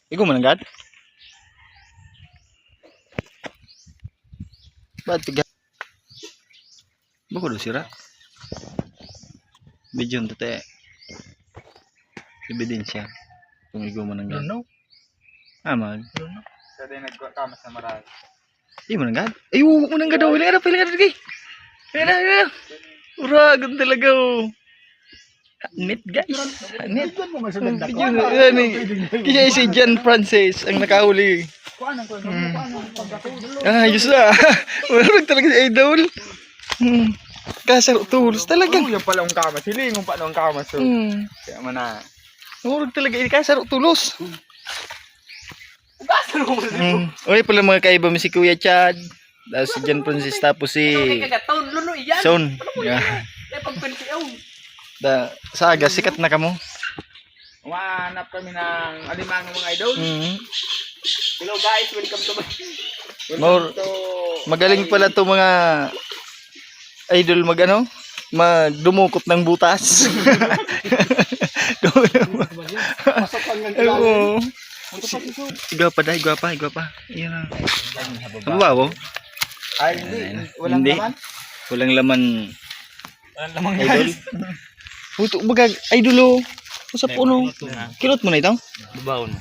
Ikaw man agad? Ba't tiga? Bako do sira? Video nito te. Ebidensya. Kung ikaw man agad. No. Amag. Sa din nagkamas na marami. Iya man agad? Ay, huwag mo nang gadaw. Ilang ka lagi. Ilang. Uragan talaga oh. Net guys. Net. Mo man sa ganda. Kaya si John Francis ang nakahuli. Kuan ang pagkatulo. Ayos na. Wala talaga si Idol. Kasar tulos talaga. Yung pala ang kamas. Hilingon pa ang kamas. Kaya man na. Wala talaga kasar tulos. Ugasan mo man. Oy pala mga kaiba mo si Kuya Chad. Tapos si John Francis tapos si Kagataon luno iyan. Son. Yeah. Eh pagpensiyaw. Saga sikat na kamo. Umahanap kami ng alimang mga idol. Hello guys, welcome to Magaling pala to mga idol magdumukot ng butas. Oo. Igwapa. Iyan na. Ano ba po? Ay, walang Hindi. laman. Walang laman. Walang laman Idol. Puto bagag idol oh. Sa puno. Kilot mo na ito? Babaon.